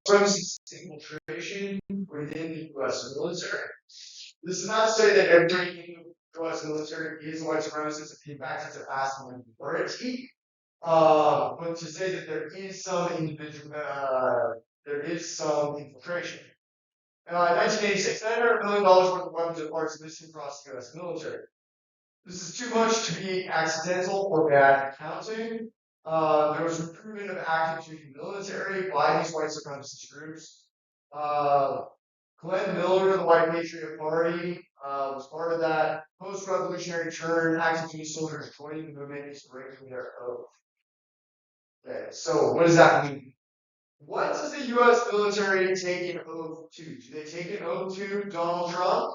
supremacist infiltration within the U.S. military. This is not to say that every U.S. military is white supremacist. In fact, it's a vast minority. But to say that there is some there is some infiltration. In 1986, $900 million worth of weapons and parts missing across the U.S. military. This is too much to be accidental or bad accounting. There was recruitment of active duty military by these white supremacist groups. Glenn Miller, the White Patriot Party, was part of that. Post-revolutionary turn, active duty soldiers joining the movement is breaking their oath. Okay, so what does that mean? What does the U.S. military take an oath to? Do they take an oath to Donald Trump?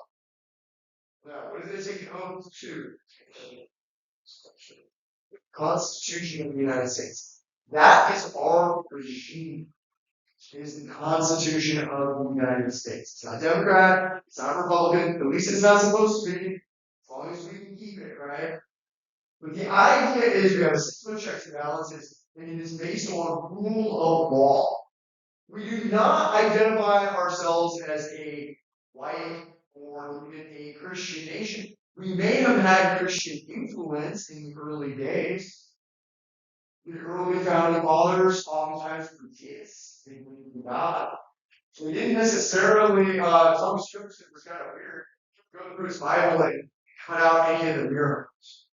No. What do they take an oath to? Constitution of the United States. That is our regime. It is the Constitution of the United States. It's not Democrat, it's not Republican, at least it's not supposed to be, as long as we can keep it, right? But the idea is we have a system of checks and balances, and it is based on rule of law. We do not identify ourselves as a white or even a Christian nation. We may have had Christian influence in the early days. The early founding fathers oftentimes were deists. They believed in God. So we didn't necessarily, Thomas Jefferson was kind of weird. Go through his Bible and cut out any of the miracles,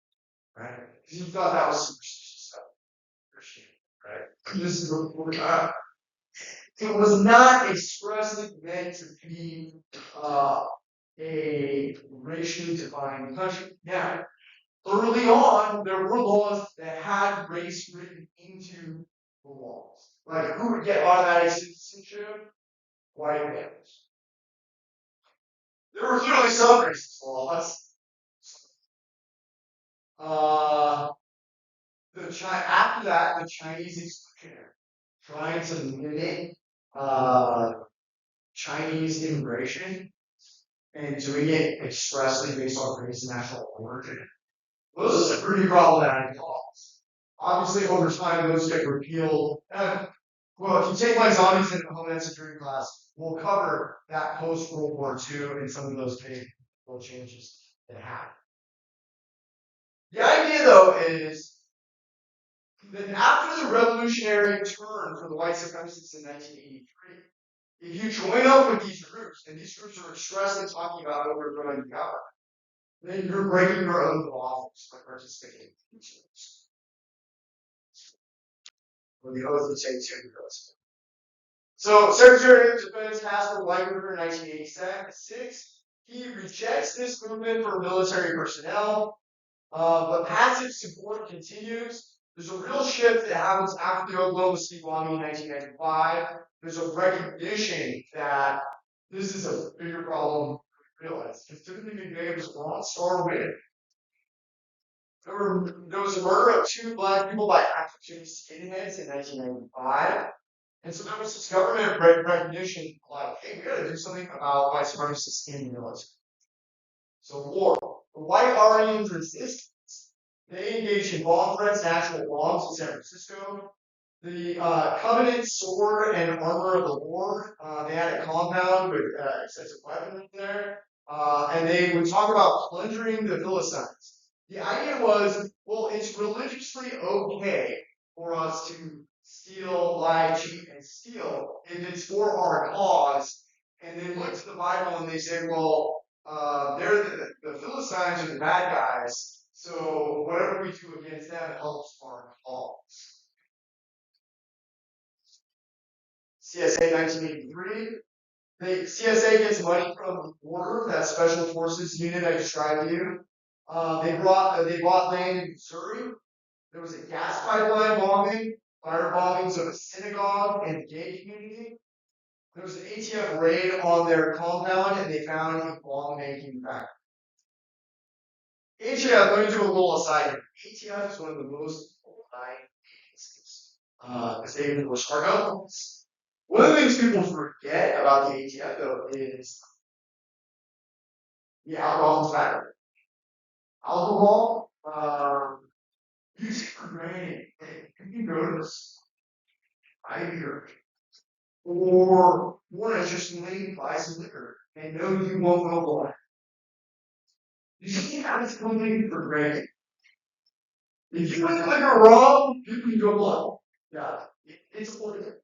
right? Because he thought that was superstitious stuff, Christian, right? This is before God. It was not expressly meant to be a racially defined country. Now, early on, there were laws that had race written into the laws. Like who would get automatic citizenship? White males. There were clearly some racist laws. After that, the Chinese exclusionary, trying to limit Chinese immigration and doing it expressly based on race and national origin. Those are pretty problematic laws. Obviously, over time, those get repealed. Well, if you take my zombies in Homeland Security class, we'll cover that post-World War II and some of those big changes that happened. The idea, though, is that after the revolutionary turn for the white supremacists in 1983, if you join up with these groups, and these groups are expressly talking about overthrowing the government, then you're breaking your oath of office by participating in these groups. Or the oath of St. Nicholas. So, Secretary of Defense Casper Whitewater in 1986, he rejects this movement for military personnel, but passive support continues. There's a real shift that happens after the Oklahoma City bombing in 1995. There's a recognition that this is a bigger problem than we realize. Because typically McVeigh was Ron Star winning. There was a murder of 2 black people by active duty skinheads in 1995. And so there was this government recognition like, hey, we gotta do something about white supremacists in the military. So war. The White Army resistance. They engaged in bomb threats, actual bombs in San Francisco. The Covenant sword and armor of the Lord. They had a compound with excessive weapons in there. And they would talk about plundering the Philistines. The idea was, well, it's religiously okay for us to steal, lie, cheat, and steal if it's for our cause. And they look to the Bible and they say, well, they're the Philistines are the bad guys. So whatever we do against them helps our cause. CSA 1983. The CSA gets money from the border, that Special Forces unit I described to you. They bought land in Missouri. There was a gas pipeline bombing, fire bombings of a synagogue and a gay community. There was an ATF raid on their compound, and they found a bomb making factory. ATF, let me do a little aside here. ATF is one of the most aligned agencies. Because they even was cargo. One of the things people forget about the ATF, though, is the alcohol factor. Alcohol, you take for granted. You can go to this Ivy or or more interestingly, buy some liquor and know you won't go blind. You see how it's coming for granted. If you make liquor wrong, you can go blind. Yeah, it's important.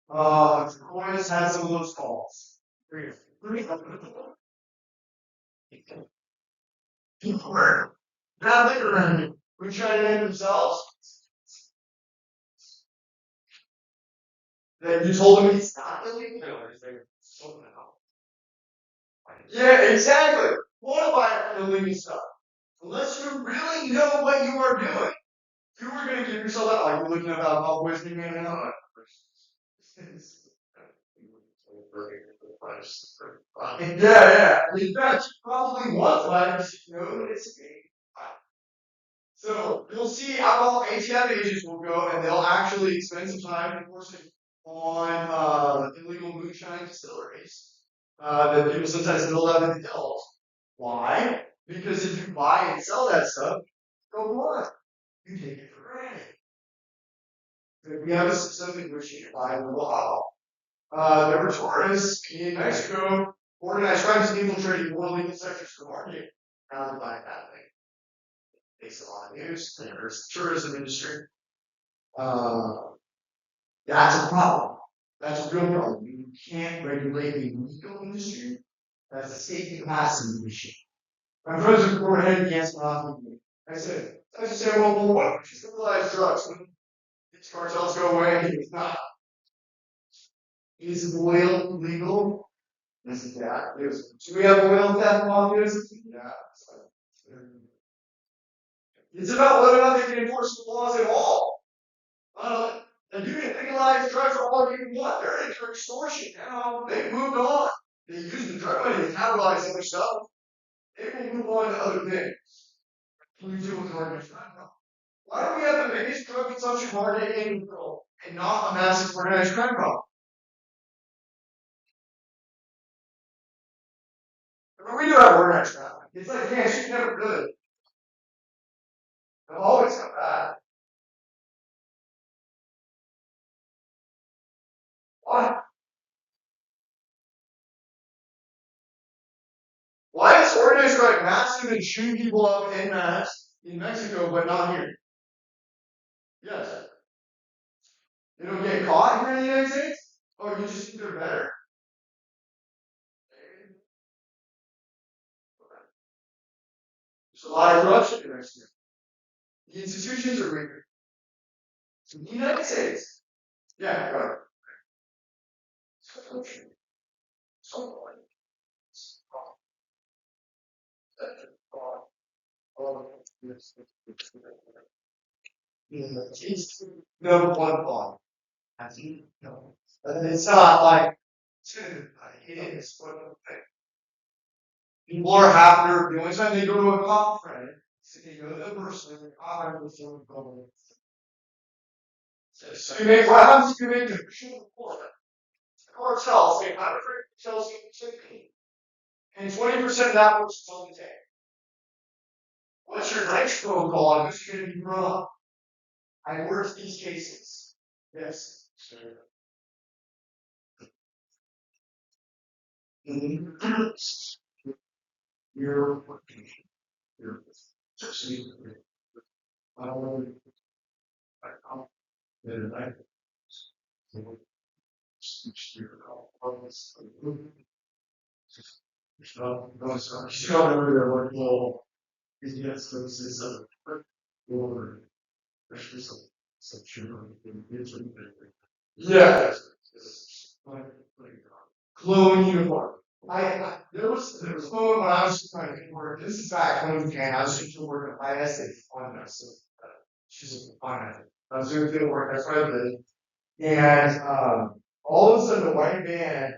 Aquinas had some of those calls. People were bad liquor around you. We try to name themselves. That you told him he's not illegal. No, he's like, yeah, exactly. What about illegal stuff? Unless you really know what you are doing, you are going to give yourself that. Like we're looking at alcohol poisoning right now. Yeah, yeah. In fact, you probably want one because you know that it's a game. So you'll see alcohol ATM agents will go and they'll actually spend some time enforcing on illegal moonshine distilleries that people sometimes build out in the hills. Why? Because if you buy and sell that stuff, go blind. You take it for granted. We have a system in which you can buy a little alcohol. There were tourists in Mexico, organized crimes infiltrating more legal sectors of the market. Now they're buying that thing. Makes a lot of news. There's the tourism industry. Uh, that's a problem. That's a real problem. You can't regulate the legal industry. That's a state capacity issue. My friends would go ahead and cancel off with me. I said, well, what if you legalize drugs? When these cartels go away, it's not. Is oil legal? This is that. Do we have oil theft laws? Yeah. It's about whether or not they can enforce the laws at all. And you can legalize drugs all you want. They're into extortion now. They've moved on. They use the drug money to capitalize other stuff. They will move on to other things. Can we do with organized crime? Why do we have the biggest drug consumption market in the world and not a massive organized crime problem? I mean, we do have organized crime. It's like, yeah, she's never good. They'll always come back. Why? Why is organized crime massive and shooting people up en masse in Mexico, but not here? Yes. They don't get caught here in the United States? Oh, you just think they're better? There's a lot of corruption in Mexico. The institutions are weaker. So the United States. Yeah, go. So, it's number one thought. As you know. And it's not like, dude, it is what people are happier. The only time they go to a conference, they go to the person, I was so going. So you make rounds, you make a machine report. Cartels, they have tells you typically. And 20% of that was on the day. What's your next protocol on who's going to be wrong? I worked these cases. Yes. You're working. You're just I don't know. I don't know. I she's not over there like, well, yes, this is a or there's some sugar in it. Yes. Clone uniform. There was a moment when I was trying to work. This is back when I was doing work at ISA on this. So, she's a fine. I was doing field work. That's what I did. And all of a sudden, the white van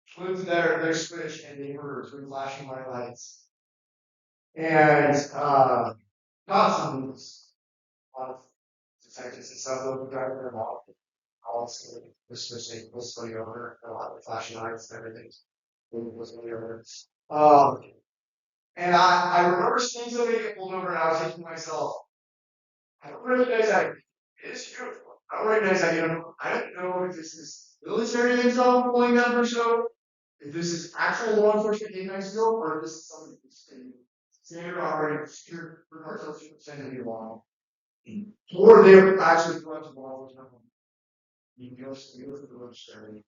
flew to their switch, and they were through flashing white lights. And constantly, a lot of detectives and stuff looking driving their mouth. All the switching was going over, a lot of flashing lights and everything was going over. Um, and I remember seeing somebody get pulled over, and I was thinking to myself, I don't recognize that. It is beautiful. I don't recognize that uniform. I don't know if this is military intel pulling down for show, if this is actual law enforcement in Mexico, or if this is something that's standard operating procedure for cartels to pretend to be law. Or they're actually corrupt law enforcement. You can just use the military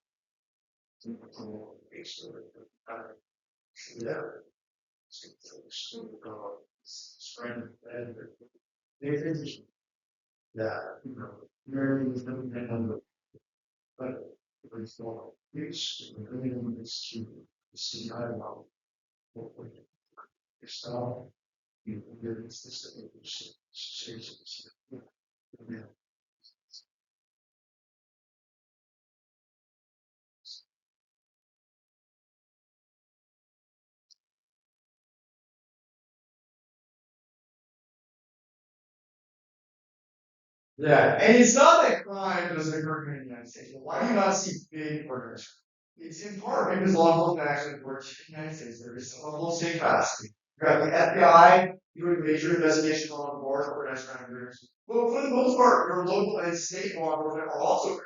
to control a story. Yeah. Strength and they think that, you know, Mary is going to end up, but it's not. It's really it's to see how about what we yourself, you get this situations. Yeah. Yeah, and it's not that crime doesn't occur here in the United States. But why do you not see big murders? It's in part because law enforcement actually works in the United States. There is some level of state capacity. You have the FBI doing major investigations on large organized crime groups. Well, for the most part, your local and state law enforcement are also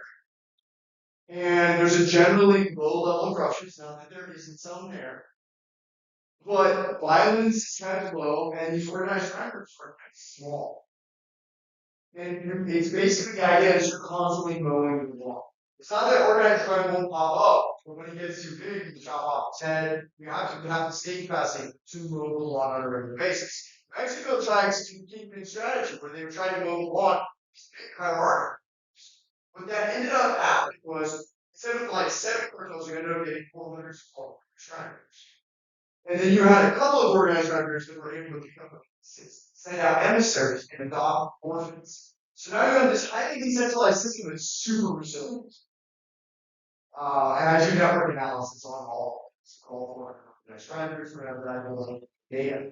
there. And there's a generally low level of corruption. It's not that there isn't some there. But violence is kind of low, and these organized crime groups are kind of small. And it's basically the idea is you're constantly mowing the lawn. It's not that organized crime won't pop up, but when it gets too big, you can chop off its head. You have the state capacity to mow the lawn on a regular basis. Mexico tries to keep in strategy where they were trying to mow the lawn kind of harder. What that ended up happening was instead of like 7 criminals, you ended up getting 400 strikers. And then you had a couple of organized crime groups that were able to send out emissaries and adopt orphans. So now you have this highly decentralized system that's super resilient. And I do network analysis on all for organized crime groups, whatever I know data.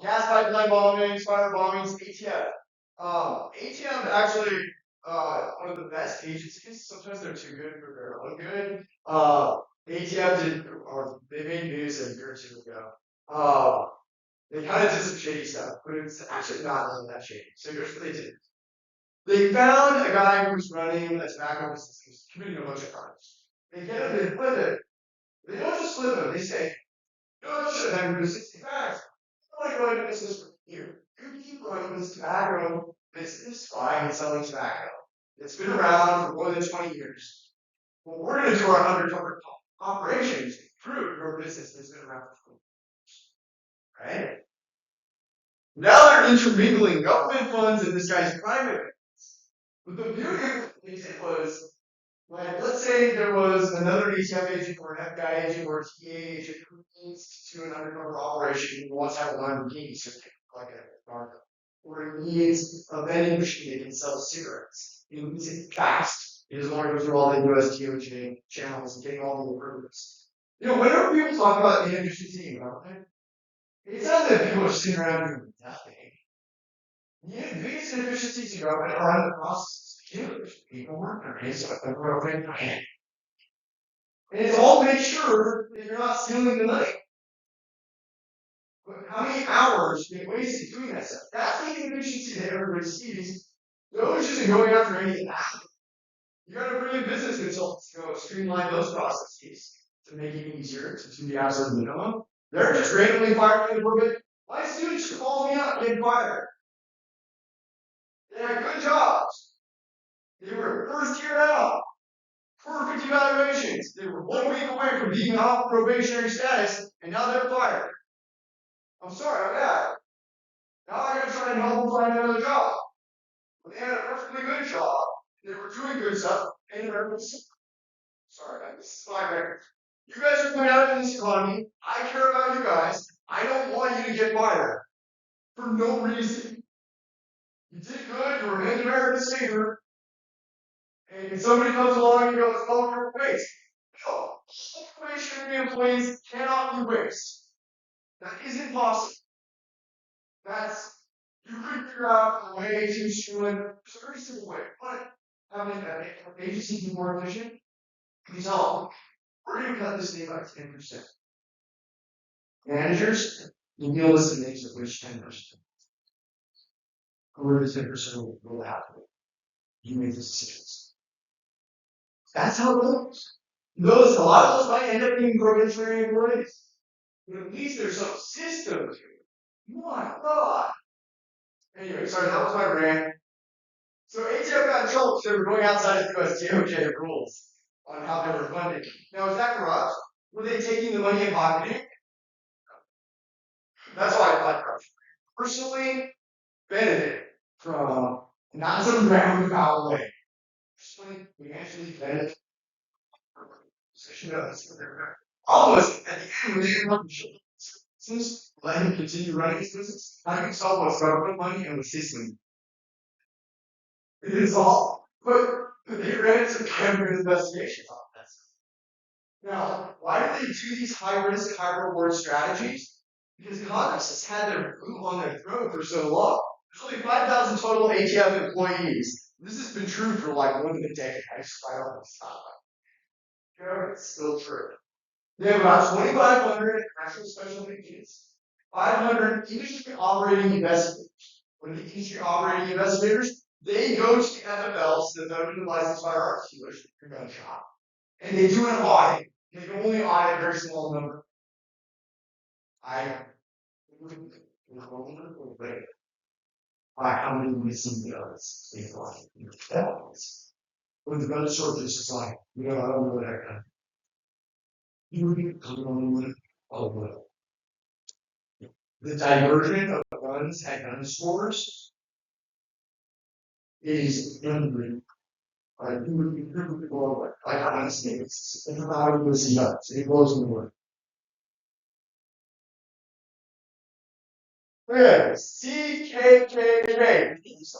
Gas pipeline bombings, fire bombings, ATF. ATF actually one of the best agencies. Sometimes they're too good for their own good. ATF did, or they made news a year or two ago. They kind of did some shady stuff, but it's actually not really that shady. So here's what they did. They found a guy who was running a tobacco business. He was committing a bunch of crimes. They get him, they flip it. They don't just flip him. They say, "You should have your 60 bags. I want to go into business for you. You keep running this tobacco business, buying and selling tobacco. It's been around for more than 20 years. Well, we're going to do our undercover operations to prove your business has been around for 20 years." Right? Now they're intermingling government funds and this guy's private funds. But the beauty of what they did was, like, let's say there was another ATF agent or an FBI agent or a TA agent who needs to do an undercover operation who wants to have a Lamborghini certificate, like a narco. Or he needs a vending machine that can sell cigarettes. He needs it fast. He doesn't want to go through all the US DOJ channels and getting all the approvals. You know, whenever people talk about inefficiency in government, it's not that people are sitting around doing nothing. The biggest inefficiencies in government are in the process. People work their days up and broken. And it's all to make sure that you're not stealing the money. But how many hours get wasted doing that stuff? That's the inefficiency that everybody sees. Those isn't going after anything. You gotta bring in business consultants to go streamline those processes to make it easier to do the absolute minimum. They're just randomly firing the permit. My students call me up getting fired. They had good jobs. They were first year out. Perfect evaluations. They were 1 week away from being off probationary status, and now they're fired. I'm sorry, I'm bad. Now I gotta try and help them find another job. But they had a perfectly good job. They were doing good stuff, and they're sorry, this is my record. You guys are going out in this economy. I care about you guys. I don't want you to get fired for no reason. You did good. You were an American saver. And somebody comes along and goes, "Oh, you're a waste." No, probationary employees cannot be waste. That isn't possible. That's you could figure out a way to streamline. It's a very simple way. But having an agency be more efficient, you tell them, we're going to cut this thing by 10%. Managers, you need to listen to things at which 10%. Over the 10% will happen. You make those decisions. That's how it goes. Those, a lot of those might end up being probationary employees. But at least there's some system to it. My God. Anyway, sorry, that was my rant. So ATF got in trouble because they were going outside of US DOJ rules on how they were funded. Now, is that corrupt? Were they taking the money and pocketing it? That's why I like corruption. Personally, benefit from not some roundabout way. Personally, we actually benefit from position us. Almost at the end, when they end up since let him continue running his business, how do you solve what's government money and what's his money? It is all. But they ran some campaign investigations on this. Now, why do they do these high risk, high reward strategies? Because Congress has had their foot on their throat for so long. There's only 5,000 total ATF employees. This has been true for like more than a decade. I just find out this stuff. It's still true. They have about 2,500 actual special agents, 500 industry operating investigators. What are the industry operating investigators? They go to the FFLs, the Federal Licensed Firearms Dealers, your gun shop, and they do an audit. They can only audit a very small number. How many missing guns they find in the FFLs? When the gun store is just like, I don't know that gun. You would come on with the diversion of guns at gun stores is unreal. You would be people like honestly, it's how you see guns. It blows me away. Okay, CKKK.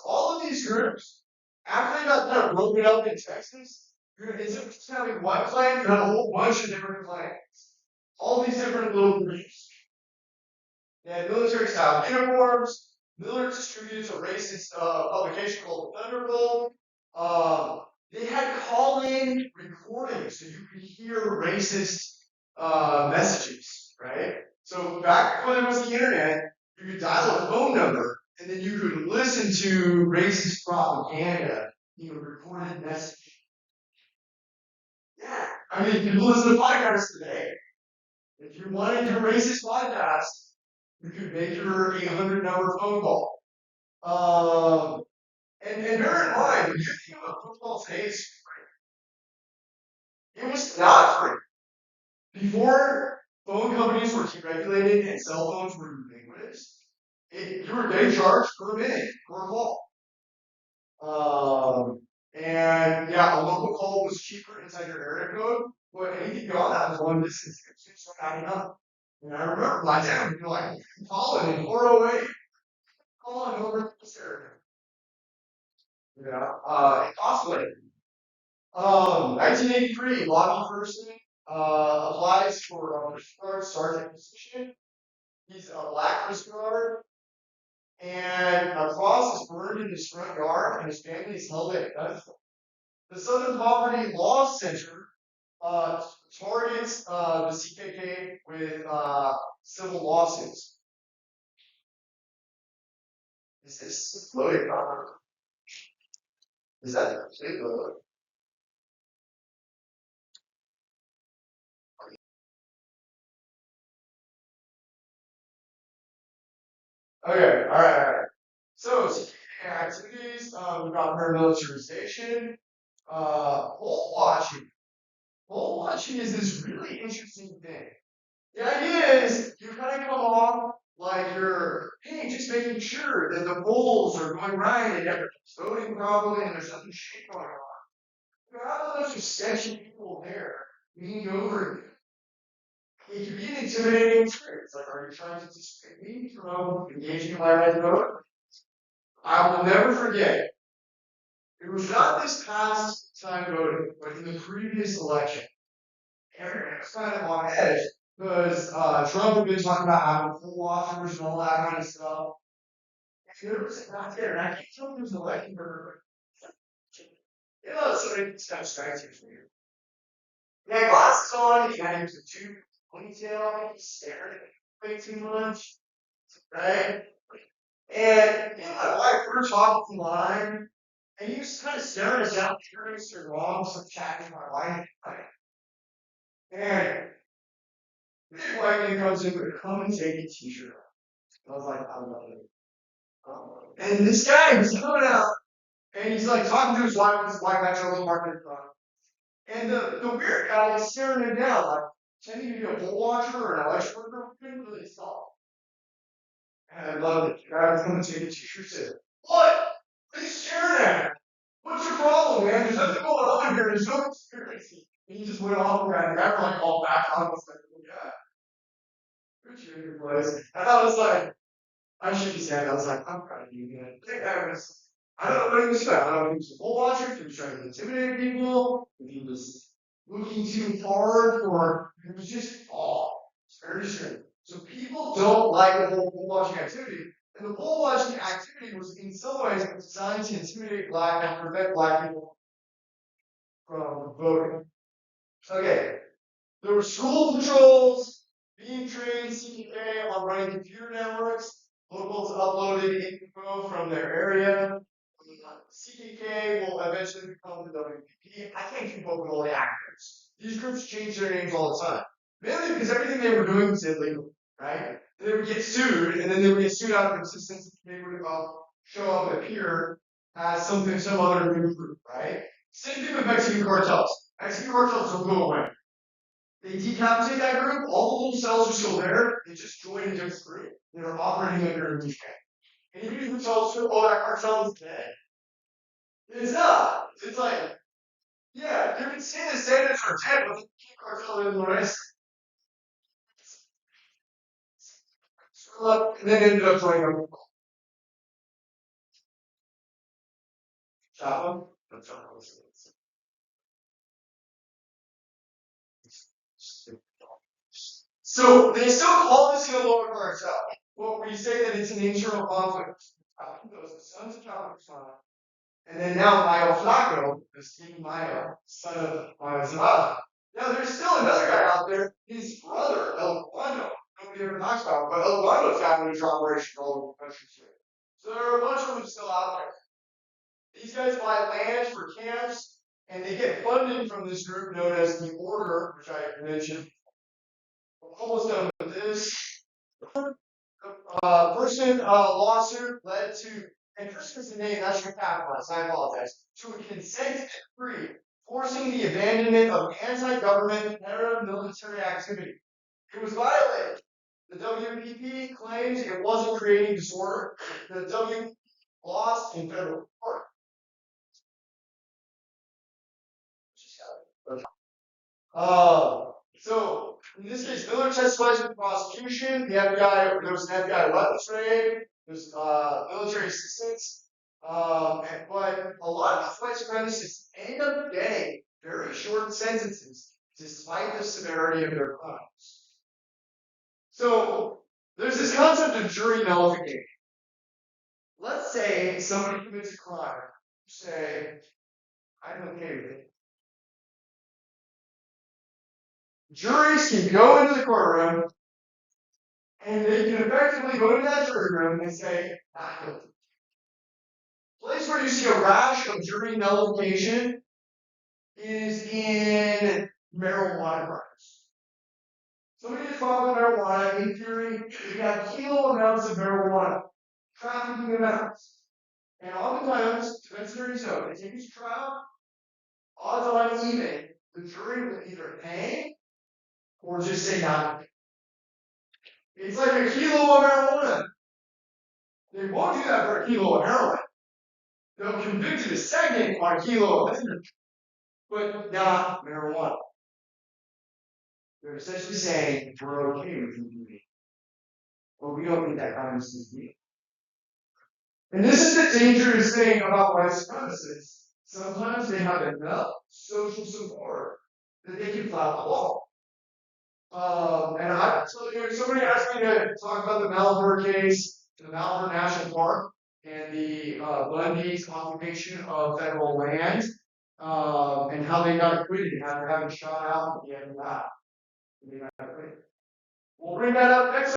All of these groups, after they got kind of broken up in Texas, instead of just having one clan, you have a whole bunch of different clans. All these different little groups. They had military style uniforms. Miller distributed a racist publication called Thunderbolt. They had call-in recordings so you could hear racist messages, right? So back when there was the internet, you could dial a phone number and then you could listen to racist propaganda in a recorded message. Yeah, I mean, you listen to podcasts today. If you wanted your racist podcast, you could make your 800-number phone call. And bear in mind, when you think about football today, it was not free. Before phone companies were deregulated and cell phones were ubiquitous, you were getting charged per minute, per call. And yeah, a local call was cheaper inside your area code, but anything beyond that was long distance. It's just adding up. And I remember my dad would be like, calling in 408, calling over this area. Yeah, costly. 1983, Bobby Person applies for a Coast Guard sergeant position. He's a black Coast Guard, and a cross is burned in his front yard, and his family is held at gunpoint. The Southern Poverty Law Center targets the CKK with civil lawsuits. Is this loaded? Is that the complete load? Okay, all right. So, activities, we've got paramilitarization, poll watching. Poll watching is this really interesting thing. The idea is you kind of come along like you're, hey, just making sure that the polls are going right and everything's voting properly and there's nothing shit going on. You have a bunch of sketchy people there leaning over you. It can be an intimidating experience. Like, are you trying to dissuade me from engaging in my right to vote? I will never forget. It was not this past time voting, but in the previous election. Everyone was kind of on edge because Trump had been talking about having poll watchers and all that kind of stuff. And there was not there, and I can't tell if there's an election or somebody kind of strikes you from here. He had glasses on, he had a tube ponytail, he stared at me way too much, right? And my wife, we were talking line, And he was kind of staring us out, curious or wrong, some chatting my wife. And big white man comes in with come and take a t-shirt. I was like, I love it. And this guy was coming out and he's like talking to his wife, this white guy totally market in front. And the weird guy is staring him down, like pretending to be a bull watcher or an election worker. Couldn't really stop. And I loved it. The guy was coming to take a t-shirt. Said, "What? What are you staring at? What's your problem, man? There's nothing going on here. There's no conspiracy." And he just went off around. The guy like all back on. I was like, "Oh yeah, good shit in your place." And I was like, I shook his hand. I was like, "I'm proud of you, man." I don't know what he was doing. I don't know if he was a bull watcher, if he was trying to intimidate people, if he was looking too hard, or it was just off. It's very strange. So people don't like the whole bull watching activity. And the bull watching activity was in some ways designed to intimidate black and prevent black people from voting. Okay. There were school patrols being trained CKK on running computer networks. Locals uploaded info from their area. CKK will eventually become the WPP. I can't keep up with all the actors. These groups change their names all the time. Mainly because everything they were doing was illegal, right? They would get sued, and then they would get sued out of existence. They would show up and appear as something, some other new group, right? Same thing with Mexican cartels. Mexican cartels don't go away. They decapitate that group, all the little cells are still there, they just join a different group. They're operating under a new name. Anybody who tells you, oh, that cartel is dead. It's not. It's like, yeah, you can see the Zetas are dead, but the keep cartel in the rest. And then ended up joining a Chapo. That's not how this is. So they still call this Sinaloa cartel. Well, we say that it's an internal conflict. The sons of Chapo Guzman. And then now Mayo Flaco, this King Mayo, son of Mayo Zambada. Now there's still another guy out there, his brother, El Guano. Nobody ever talks about him, but El Guano's got an operation all over the country too. So there are a bunch of them still out there. These guys buy land for camps, and they get funding from this group known as the Order, which I mentioned. We're almost done with this. Person lawsuit led to, and first was the name, that's your capitalized, I apologize, to a consent decree forcing the abandonment of anti-government paramilitary activity. It was violated. The WPP claims it wasn't creating disorder. The WPP lost in federal court. So in this case, Miller testifies with the prosecution. The FBI, there was an FBI weapons raid. There's military assistance. But a lot of white supremacists end up getting very short sentences despite the severity of their crimes. So there's this concept of jury nullification. Let's say somebody commits a crime. Say, I'm okay with it. Juries can go into the courtroom and they can effectively go into that jury room and say, not guilty. Place where you see a rash of jury nullification is in marijuana crimes. Somebody is caught with marijuana, in theory, you got kilo amounts of marijuana, trafficking amounts. And oftentimes, defense attorneys know, they take you to trial, odds on even, the jury will either hang or just say not. It's like a kilo of marijuana. They won't do that for a kilo of heroin. They'll convict you a second on a kilo of heroin, but not marijuana. They're essentially saying we're okay with you doing it, but we don't need that kind of system. And this is the dangerous thing about white supremacists. Sometimes they have enough social support that they can flout the law. So somebody asked me to talk about the Malheur case, the Malheur National Park, and the Bundy's occupation of federal land, and how they got acquitted after having shot out at the end of that. They got acquitted. We'll bring that up next.